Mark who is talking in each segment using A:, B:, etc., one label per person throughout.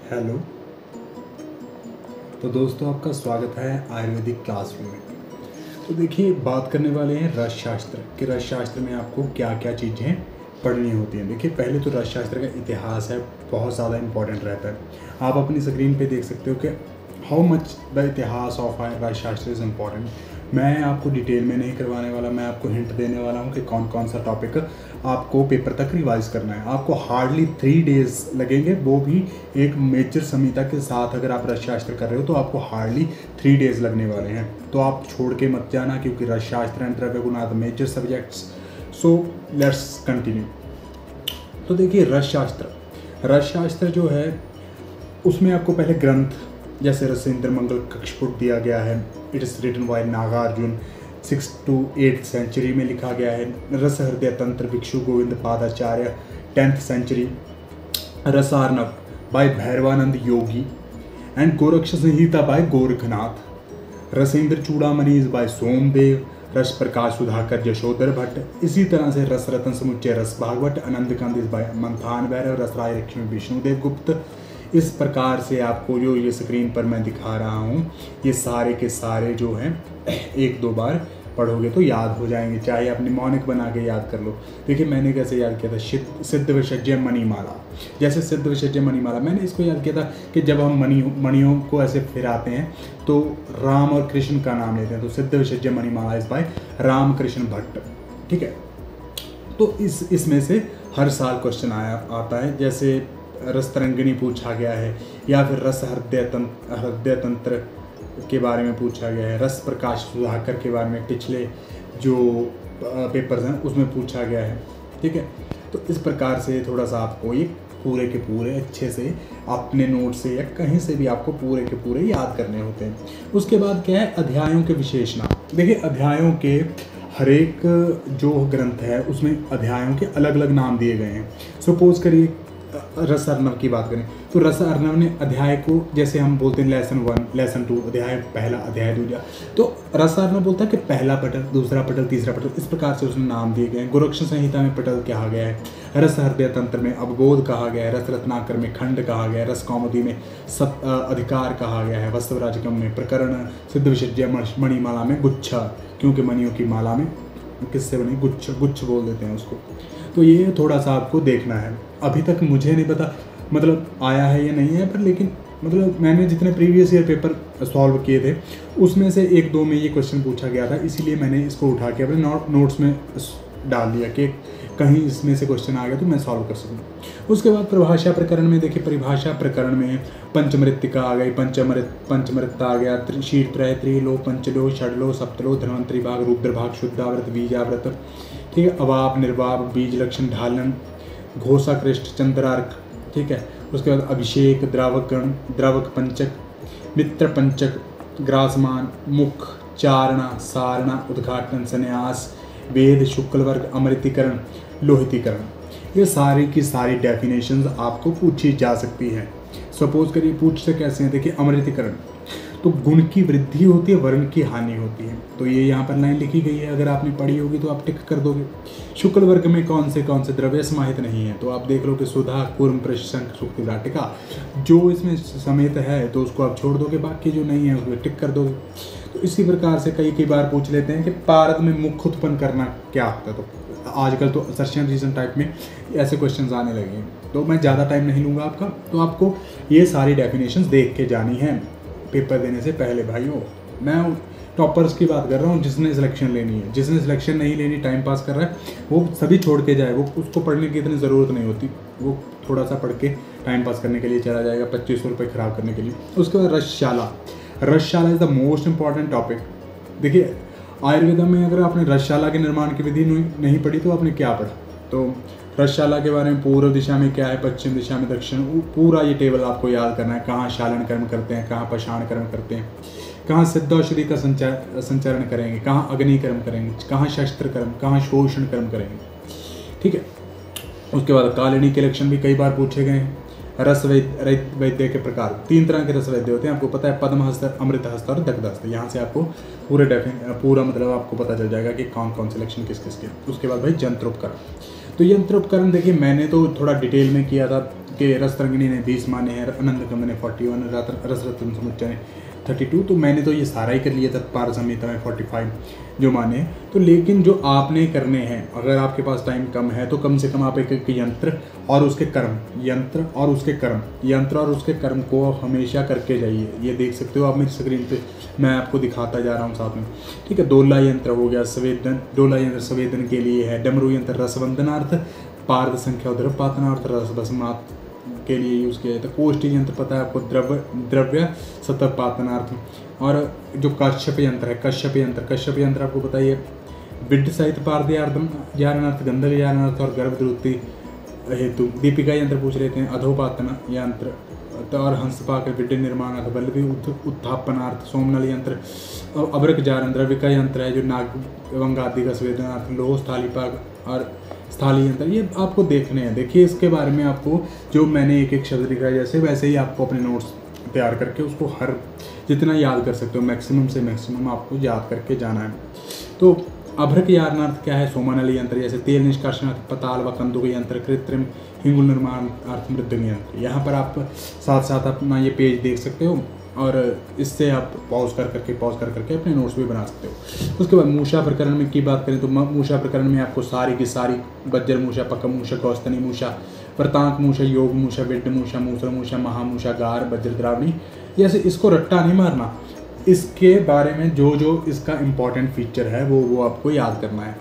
A: Hello. तो दोस्तों, आपका स्वागत है आयुर्वेदिक क्लासरूम में। तो देखिए, बात करने वाले हैं रस शास्त्र कि रस शास्त्र में आपको क्या क्या चीज़ें पढ़नी होती हैं। देखिए, पहले तो रस शास्त्र का इतिहास है, बहुत ज़्यादा इम्पोर्टेंट रहता है। आप अपनी स्क्रीन पे देख सकते हो कि हाउ मच द इतिहास ऑफ रस शास्त्र इज़ इम्पॉर्टेंट। मैं आपको डिटेल में नहीं करवाने वाला, मैं आपको हिंट देने वाला हूँ कि कौन कौन सा टॉपिक आपको पेपर तक रिवाइज करना है। आपको हार्डली 3 डेज़ लगेंगे, वो भी एक मेजर संहिता के साथ। अगर आप रस शास्त्र कर रहे हो तो आपको हार्डली 3 डेज़ लगने वाले हैं। तो आप छोड़ के मत जाना, क्योंकि रस शास्त्र एंड द्रव्य गुण are the major subjects. So let's continue. तो देखिए, रस शास्त्र जो है उसमें आपको पहले ग्रंथ जैसे रसेंद्र मंगल कक्षपुट दिया गया है। It is written by Nagarjuna, 6th to 8th century में लिखा गया है। Rasa Hridaya Tantra Bhikshu Govinda Padacharya, 10th century. Rasarnava by Bhairavananda Yogi and Goraksha Samhita by Gorakhnath. Rasendra Chudamani by Somadeva. Rasa Prakash Sudhakar जशोधर Bhatt. इसी तरह से रस रत्न समुच्चय रस भागवत आनंद कांत बाय मंथान भैरव। रसराय लक्ष्मी विष्णुदेव गुप्त। इस प्रकार से आपको जो ये स्क्रीन पर मैं दिखा रहा हूँ, ये सारे के सारे जो हैं 1-2 बार पढ़ोगे तो याद हो जाएंगे, चाहे आप निमोनिक बना के याद कर लो। देखिए, मैंने कैसे याद किया था, सिद्ध विषज्य मणिमाला। जैसे सिद्ध विषज्य मणिमाला मैंने इसको याद किया था कि जब हम मणियों को ऐसे फिराते हैं तो राम और कृष्ण का नाम लेते हैं। तो सिद्ध विषज्य मणिमाला इस बाय राम कृष्ण भट्ट। ठीक है, तो इसमें से हर साल क्वेश्चन आता है। जैसे रस तरंगिणी पूछा गया है, या फिर रस हृदय तंत्र के बारे में पूछा गया है। रस प्रकाश सुधाकर के बारे में पिछले जो पेपर्स हैं उसमें पूछा गया है। ठीक है, तो इस प्रकार से थोड़ा सा आपको ये पूरे के पूरे अच्छे से अपने नोट से या कहीं से भी आपको पूरे के पूरे याद करने होते हैं। उसके बाद क्या है, अध्यायों के विशेष नाम। देखिए, अध्यायों के हर एक जो ग्रंथ है उसमें अध्यायों के अलग अलग नाम दिए गए हैं। सपोज करिए रस अर्णव की बात करें तो रस अर्णव ने अध्याय को, जैसे हम बोलते हैं लेसन 1 लेसन 2, अध्याय पहला अध्याय दूसरा, तो रस अर्णव बोलता है कि पहला पटल, दूसरा पटल, तीसरा पटल। इस प्रकार से उसमें नाम दिए गए हैं। गोरक्ष संहिता में पटल कहा गया है। रस हृदय तंत्र में अवबोध कहा गया है। रस रत्नाकर में खंड कहा गया है। रस कौमुदी में अधिकार कहा गया है। वस्त्रराजकम में प्रकरण। सिद्ध विषज्य मणिमाला में गुच्छा, क्योंकि मणियों की माला में किससे बनी, गुच्छ बोल देते हैं उसको। तो ये थोड़ा सा आपको देखना है। अभी तक मुझे नहीं पता मतलब आया है या नहीं है, पर लेकिन मतलब मैंने जितने प्रीवियस ईयर पेपर सॉल्व किए थे उसमें से 1-2 में ये क्वेश्चन पूछा गया था, इसीलिए मैंने इसको उठा के अपने नोट्स में डाल दिया कि कहीं इसमें से क्वेश्चन आ गया तो मैं सॉल्व कर सकूँ। उसके बाद परिभाषा प्रकरण में देखिए, परिभाषा प्रकरण में पंचमृतिका आ गई, पंचमृता आ गया, शीर्त्रय, त्रिलो, पंचलो, षडलो, सप्तलो, धन्वंतरी भाग, रुद्र भाग, शुद्धाव्रत, बीजाव्रत। ठीक है, अवाप, निर्वाप, बीज लक्षण, ढालन, घोषा, कृष्ट, चंद्रार्क। ठीक है, उसके बाद अभिषेक, द्रावकगण, द्रावक पंचक, मित्र पंचक, ग्रासमान, मुख, चारणा, सारणा, उद्घाटन, संन्यास, वेद, शुक्ल वर्ग, अमृतिकरण, लोहितीकरण। ये सारी की सारी डेफिनेशंस आपको पूछी जा सकती हैं। सपोज करिए पूछते कैसे हैं, देखिए अमृतिकरण तो गुण की वृद्धि होती है, वर्ण की हानि होती है। तो ये यहाँ पर लाइन लिखी गई है, अगर आपने पढ़ी होगी तो आप टिक कर दोगे। शुक्ल वर्ग में कौन से द्रव्य समाहित नहीं है, तो आप देख लो कि सुधा, कूर्म, प्रशंक, सूक्ति, वाटिका। जो इसमें समेत है तो उसको आप छोड़ दोगे, बाकी जो नहीं है उसको टिक कर दोगे। तो इसी प्रकार से कई बार पूछ लेते हैं कि पारद में मुख उत्पन्न करना क्या होता है। तो आजकल तो सर्शन रीजन टाइप में ऐसे क्वेश्चंस आने लगे हैं, तो मैं ज़्यादा टाइम नहीं लूँगा आपका। तो आपको ये सारी डेफिनेशंस देख के जानी है पेपर देने से पहले भाइयों। मैं टॉपर्स की बात कर रहा हूँ, जिसने सिलेक्शन लेनी है। जिसने सिलेक्शन नहीं लेनी, टाइम पास कर रहा है, वो सभी छोड़ के जाए। वो उसको पढ़ने की इतनी ज़रूरत नहीं होती, वो थोड़ा सा पढ़ के टाइम पास करने के लिए चला जाएगा, 2500 रुपये ख़राब करने के लिए। उसके बाद Rasashala is the most important topic. देखिए, आयुर्वेदा में अगर आपने रसशाला के निर्माण की विधि नहीं पढ़ी तो आपने क्या पढ़ा। तो रसशाला के बारे में पूर्व दिशा में क्या है, पश्चिम दिशा में दक्षिण, पूरा ये टेबल आपको याद करना है। कहाँ शालन कर्म करते हैं, कहाँ पाषाण कर्म करते हैं, कहाँ सिद्ध औषधि का संचरण करेंगे, कहाँ अग्नि कर्म करेंगे, कहाँ शस्त्र कर्म, कहाँ शोषण कर्म करेंगे। ठीक है, उसके बाद कालिनी के लक्षण भी कई बार पूछे गए हैं। रस वैद्य के प्रकार, 3 तरह के रस वैद्य होते हैं, आपको पता है, पद्महस्त, अमृतहस्त और दग्धहस्त। यहाँ से आपको पूरा मतलब आपको पता चल जाएगा कि कौन कौन से लक्षण किस किस के। उसके बाद भाई जंत्रोपकरण। तो यंत्र उपकरण देखिए मैंने तो थोड़ा डिटेल में किया था कि रसतरंगिणी ने 20 माने हैं, आनंदकंद ने 41, रसरत्न समुच्चय ने 32, तो मैंने तो ये सारा ही कर लिया था। पार संहिता में 45 जो माने हैं। तो लेकिन जो आपने करने हैं, अगर आपके पास टाइम कम है तो कम से कम आप एक यंत्र और उसके कर्म, यंत्र और उसके कर्म को हमेशा करके जाइए। ये देख सकते हो आप मेरी स्क्रीन पे, मैं आपको दिखाता जा रहा हूँ साथ में, ठीक है। डोला यंत्र हो गया, डोला यंत्र संवेदन के लिए है। डमरू यंत्र रसवंदनार्थ, पार्द संख्या उद्रपातनार्थ, रस भस्मार्थ के लिए यूज़ किया जाता है। कोष्ठी यंत्र पता है आपको, द्रव्य सतपातनार्थ। और जो कश्यप यंत्र आपको पता ही है, विड सहित पारदयार्धम जारणार्थ, गंधक जारणार्थ और गर्भद्रुति हेतु। दीपिका यंत्र पूछ रहे थे, अधोपातन यंत्र और हंसपाक विड निर्माणार्थ, बल्लभी उत्थापनार्थ। सोमनल यंत्र, अब्रक जारण। द्रविका यंत्र है जो नाग आदि का संवेदनार्थ। लोह स्थालीपाक और स्थाली यंत्र, ये आपको देखने हैं। देखिए इसके बारे में आपको जो मैंने एक एक शब्द लिखा है जैसे, वैसे ही आपको अपने नोट्स तैयार करके उसको हर जितना याद कर सकते हो मैक्सिमम से मैक्सिमम आपको याद करके जाना है। तो अभ्रक यारणार्थ क्या है? सोमानली यंत्र, जैसे तेल निष्काशनार्थ पताल व कंदुक यंत्र, कृत्रिम हिंगुल निर्माण अर्थ मृदंग यंत्र। यहाँ पर आप साथ साथ अपना ये पेज देख सकते हो और इससे आप पॉज कर करके अपने नोट्स भी बना सकते हो। उसके बाद मूषा प्रकरण में की बात करें तो मूषा प्रकरण में आपको सारी की सारी बज्जर मूषा, पक्का मूषा, गौस्तनी मूषा, वर्तांक मूषा, योग मूषा, विड्ड मूषा, मूसर मूषा, महामूषा, गार, वज्रद्रावणी, जैसे इसको रट्टा नहीं मारना। इसके बारे में जो इसका इम्पॉर्टेंट फीचर है वो आपको याद करना है,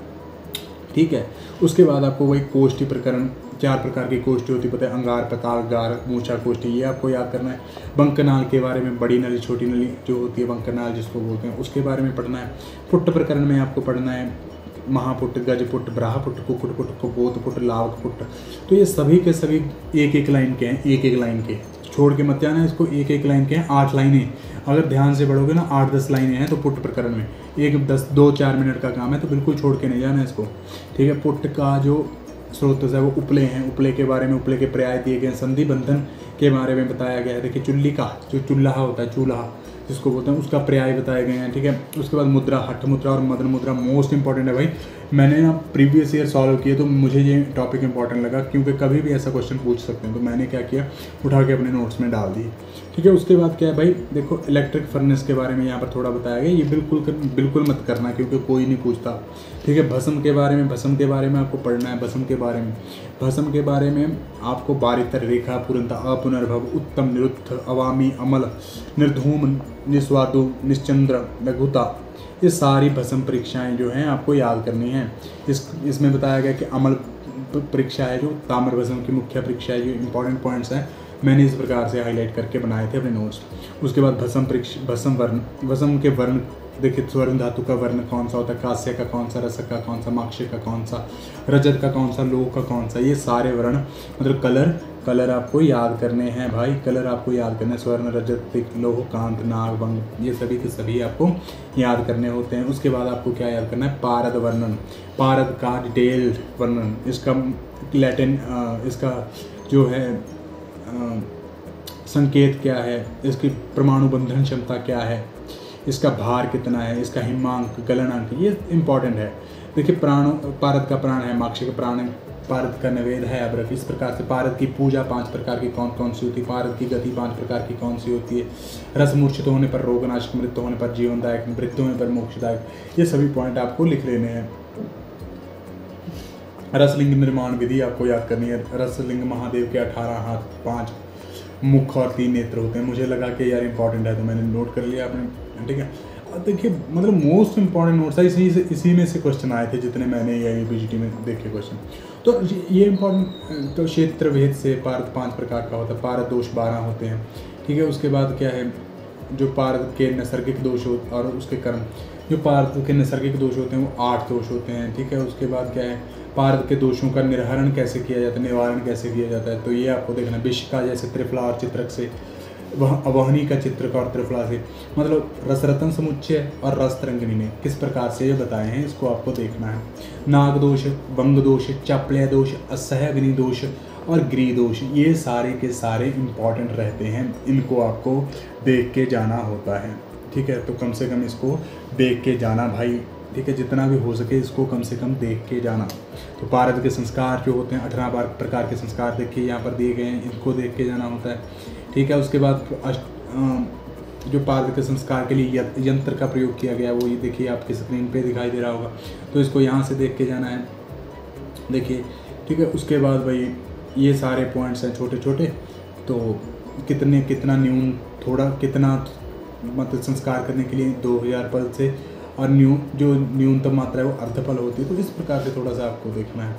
A: ठीक है। उसके बाद आपको वही कोष्ठी प्रकरण, 4 प्रकार की कोष्ठी होती है पता है, अंगार, पताल, गार, मूछा कोष्ठी, ये आपको याद करना है। बंकनाल के बारे में, बड़ी नली छोटी नली जो होती है बंकनाल जिसको बोलते हैं, उसके बारे में पढ़ना है। पुट्ट प्रकरण में आपको पढ़ना है महापुट्ट, गजपुट्ट, ब्राहपुट्ट, कुक्कुटपुट्ट, कुपोतपुट्ट, लावकपुट्ट। तो ये सभी के सभी एक लाइन के हैं, एक लाइन के, छोड़ के मत जाना इसको, एक लाइन के हैं। 8 लाइनें अगर ध्यान से पढ़ोगे ना, 8-10 लाइनें हैं तो पुट्ट प्रकरण में 2-4 मिनट का काम है, तो बिल्कुल छोड़ के नहीं जाना इसको, ठीक है। पुट्ट का जो स्रोत है वो उपले हैं, उपले के बारे में, उपले के पर्याय दिए गए, संधि बंधन के बारे में बताया गया है। देखिए चुल्ली का जो चूल्हा होता है, चूल्हा जिसको बोलते हैं, उसका पर्याय बताए गए हैं, ठीक है। उसके बाद मुद्रा, हठ मुद्रा और मदन मुद्रा मोस्ट इंपॉर्टेंट है भाई। मैंने ना प्रीवियस ईयर सॉल्व किए तो मुझे ये टॉपिक इंपॉर्टेंट लगा, क्योंकि कभी भी ऐसा क्वेश्चन पूछ सकते हैं, तो मैंने क्या किया, उठा के अपने नोट्स में डाल दिए, ठीक है। उसके बाद क्या है भाई, देखो इलेक्ट्रिक फर्नेस के बारे में यहाँ पर थोड़ा बताया गया, ये बिल्कुल मत करना क्योंकि कोई नहीं पूछता, ठीक है। भस्म के बारे में आपको पढ़ना है। भस्म के बारे में आपको बारितर, रेखा, पुरंता, अपुनर्भव, उत्तम, निरुद्ध, अवामी, अमल, निर्धूम, निस्वादु, निश्चंद्र, लघुता, ये सारी भस्म परीक्षाएं जो हैं आपको याद करनी हैं। इसमें बताया गया कि अमल परीक्षा है जो ताम्र भस्म की मुख्य परीक्षा है, ये इंपॉर्टेंट पॉइंट्स हैं, मैंने इस प्रकार से हाईलाइट करके बनाए थे अपने नोट्स। उसके बाद भस्म के वर्ण, देखिए स्वर्ण धातु का वर्ण कौन सा होता है, कांस्य का कौन सा, रसक का कौन सा, माक्षिक का कौन सा, रजत का कौन सा, लोह का कौन सा, ये सारे वर्ण मतलब कलर आपको याद करने हैं भाई, कलर आपको याद करने हैं। स्वर्ण, रजत, लोह, कांत, नाग, वंग, ये सभी के सभी आपको याद करने होते हैं। उसके बाद आपको क्या याद करना है, पारद वर्णन, पारद का डिटेल्ड वर्णन, इसका लैटिन, इसका जो है संकेत क्या है, इसकी परमाणु बंधन क्षमता क्या है, इसका भार कितना है, इसका हिमांक, गलनांक, ये इंपॉर्टेंट है। देखिए पारद का प्राण है, माक्षिक प्राण, पारद का नवेद है, अब्रक। इस प्रकार से पारद की पूजा 5 प्रकार की कौन सी होती है, पारद की गति 5 प्रकार की कौन सी होती है, रस मूर्छित होने पर रोगनाशक, मृत्यु होने पर जीवनदायक, मृत्यु होने पर मोक्षदायक, ये सभी पॉइंट आपको लिख लेने हैं। रसलिंग निर्माण विधि आपको याद करनी है। रसलिंग महादेव के 18 हाथ, 5 मुख और 3 नेत्र होते हैं। मुझे लगा कि यार इंपॉर्टेंट है तो मैंने नोट कर लिया आपने, ठीक है। देखिए मतलब मोस्ट इंपॉर्टेंट नोट्स है, इसी में से क्वेश्चन आए थे जितने मैंने AIBGT में देखे क्वेश्चन। तो ये इंपॉर्टेंट, तो क्षेत्र भेद से पारद 5 प्रकार का होता है, पारद दोष 12 होते हैं, ठीक है। उसके बाद क्या है, जो पारद के नैसर्गिक दोष होते और उसके कर्म, जो पारद के नैसर्गिक दोष होते हैं वो 8 दोष होते हैं, ठीक है। उसके बाद क्या है, पारद के दोषों का निर्हरण कैसे किया जाता है, निवारण कैसे किया जाता है, तो ये आपको देखना। विष का जैसे त्रिफला और चित्रक से, वह अवहनी का चित्रक और त्रिफला से, मतलब रसरत्न समुच्चय और रसतरंगिणी ने किस प्रकार से ये बताए हैं, इसको आपको देखना है। नाग दोष, वंग दोष, चापल्य दोष, असहविनी दोष और गिरी दोष, ये सारे के सारे इम्पॉर्टेंट रहते हैं, इनको आपको देख के जाना होता है, ठीक है। तो कम से कम इसको देख के जाना भाई, ठीक है, जितना भी हो सके इसको कम से कम देख के जाना। तो पारद के संस्कार जो होते हैं 18 प्रकार के संस्कार देखिए यहाँ पर दिए गए हैं, इनको देख के जाना होता है। ठीक है, उसके बाद जो पारद के संस्कार के लिए यंत्र का प्रयोग किया गया वो ये देखिए आपकी स्क्रीन पे दिखाई दे रहा होगा, तो इसको यहाँ से देख के जाना है, देखिए। ठीक है, उसके बाद भाई ये सारे पॉइंट्स हैं छोटे छोटे, तो कितना न्यून थोड़ा कितना मतलब संस्कार करने के लिए 2000 पल से, और जो न्यूनतम मात्रा है वो अर्धपल होती है, तो इस प्रकार से थोड़ा सा आपको देखना है।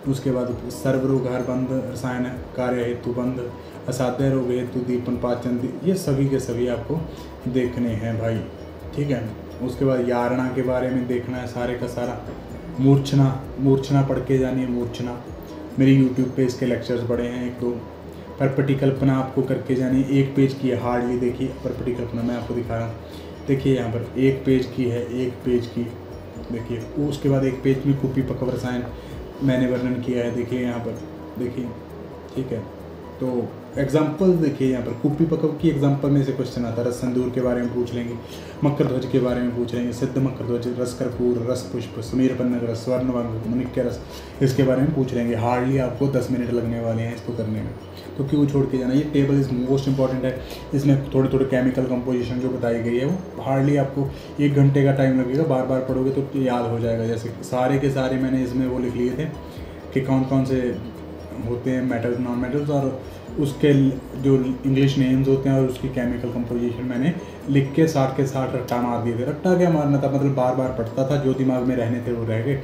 A: उसके बाद सर्वरोग हर बंद, रसायन कार्य हेतु बंद, असाध्य रोग हेतु दीपन पाचन, ये सभी के सभी आपको देखने हैं भाई। ठीक है, उसके बाद यारणा के बारे में देखना है सारे का सारा। मूर्छना पढ़ के जानिए, मूर्छना मेरे यूट्यूब पे इसके लेक्चर्स पड़े हैं 1-2। परपटी कल्पना आपको करके जानी है, 1 पेज की है हार्डली। देखिए परपटी कल्पना मैं आपको दिखा रहा हूँ, देखिए यहाँ पर 1 पेज की है, 1 पेज की देखिए। उसके बाद 1 पेज में कुपी पकव रसायन मैंने वर्णन किया है, देखिए यहाँ पर देखिए। ठीक है, तो एग्जाम्पल देखिए यहाँ पर कुपी पकव की एग्जाम्पल में से क्वेश्चन आता है। रस संदूर के बारे में पूछ लेंगे, मकर ध्वज के बारे में पूछ लेंगे, सिद्ध मकर ध्वज, रस कर्पूर, रस पुष्प, समीर पन्नग रस, स्वर्णभंग, मुनिक्य रस, इसके बारे में पूछ लेंगे। हार्डली आपको 10 मिनट लगने वाले हैं इसको करने में, तो क्यों छोड़ के जाना। ये टेबल इज मोस्ट इंपॉर्टेंट है, इसमें थोड़े केमिकल कंपोजिशन जो बताई गई है वो हार्डली आपको 1 घंटे का टाइम लगेगा, बार बार पढ़ोगे तो याद हो जाएगा। जैसे सारे के सारे मैंने इसमें वो लिख लिए थे कि कौन कौन से होते हैं मेटल्स, नॉन मेटल्स, और उसके जो इंग्लिश नेम्स होते हैं और उसकी केमिकल कंपोजिशन मैंने लिख के 60 के 60 रट्टा मार दिए थे। रट्टा क्या मारना था, मतलब बार बार पढ़ता था, जो दिमाग में रहने थे वो रह गए,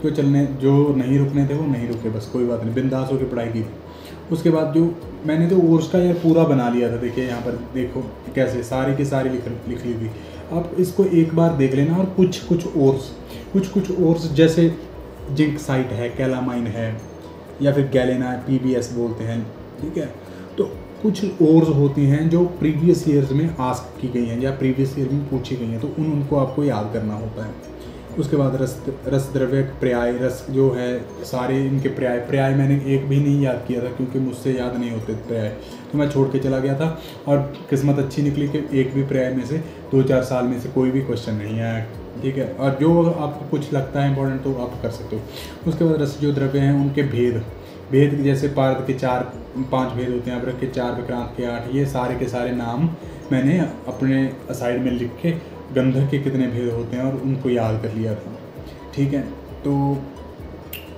A: जो नहीं रुकने थे वो नहीं रुके, बस कोई बात नहीं, बिंदास होकर पढ़ाई की थी। उसके बाद जो मैंने तो ओर्स का यार पूरा बना लिया था, देखिए यहाँ पर देखो कैसे सारी की सारी लिख ली थी। आप इसको एक बार देख लेना, और कुछ ओर्स जैसे जिंक साइट है, कैलामाइन है, या फिर गैलेना PBS बोलते हैं। ठीक है, तो कुछ ओर्स होती हैं जो प्रीवियस ईयर्स में आस्क की गई हैं या प्रीवियस ईयर में पूछी गई हैं, तो उनको आपको याद करना होता है। उसके बाद रस द्रव्य पर्याय, रस जो है सारे इनके पर्याय मैंने एक भी नहीं याद किया था, क्योंकि मुझसे याद नहीं होते पर्याय, तो मैं छोड़ के चला गया था। और किस्मत अच्छी निकली कि एक भी पर्याय में से 2-4 साल में से कोई भी क्वेश्चन नहीं आया। ठीक है, और जो आपको कुछ लगता है इंपॉर्टेंट तो आप कर सकते हो। उसके बाद रस जो द्रव्य हैं उनके भेद जैसे पारद के 4-5 भेद होते हैं, अभ्रक के 4, विक्रांत के 8, ये सारे के सारे नाम मैंने अपने साइड में लिख के गंधक के कितने भेद होते हैं और उनको याद कर लिया था। ठीक है, तो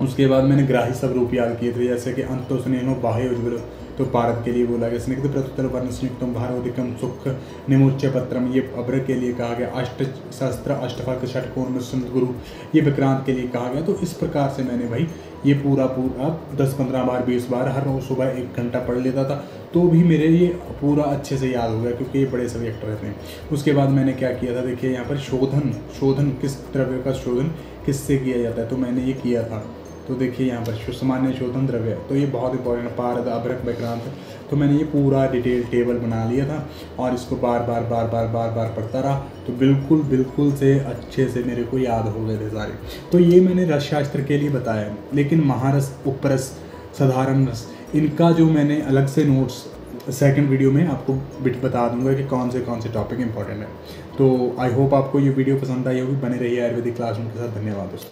A: उसके बाद मैंने ग्राही सब रूप याद किए थे, जैसे कि अंतो स्नेहो बाह्य उज्ज्वल, तो पारद के लिए बोला गया। स्निग्ध प्रत्युत्तर वर्ण संयुक्तम भारवधिकम सुख निमुच्य पत्रम, ये अभ्रक के लिए कहा गया। अष्ट शस्त्र अष्टफक षटकोण मिश्रण गुरु, ये विक्रांत के लिए कहा गया। तो इस प्रकार से मैंने भाई ये पूरा 10-15 बार 20 बार हर रोज सुबह 1 घंटा पढ़ लेता था, तो भी मेरे ये पूरा अच्छे से याद हो गया, क्योंकि ये बड़े सब्जेक्ट रहते हैं। उसके बाद मैंने क्या किया था, देखिए यहाँ पर शोधन किस द्रव्य का शोधन किससे किया जाता है, तो मैंने ये किया था। तो देखिए यहाँ पर सामान्य शोधन द्रव्य, तो ये बहुत इंपॉर्टेंट है, पारद, अभ्रक, विक्रांत। तो मैंने ये पूरा डिटेल टेबल बना लिया था, और इसको बार बार पढ़ता रहा, तो बिल्कुल से अच्छे से मेरे को याद हो गए थे सारे। तो ये मैंने रस शास्त्र के लिए बताया, लेकिन महारस, उपरस, साधारण रस, इनका जो मैंने अलग से नोट्स सेकंड वीडियो में आपको बता दूंगा कि कौन से टॉपिक इंपॉर्टेंट है। तो आई होप आपको ये वीडियो पसंद आई होगी। बने रहिए आयुर्वेदिक क्लासरूम के साथ। धन्यवाद दोस्तों।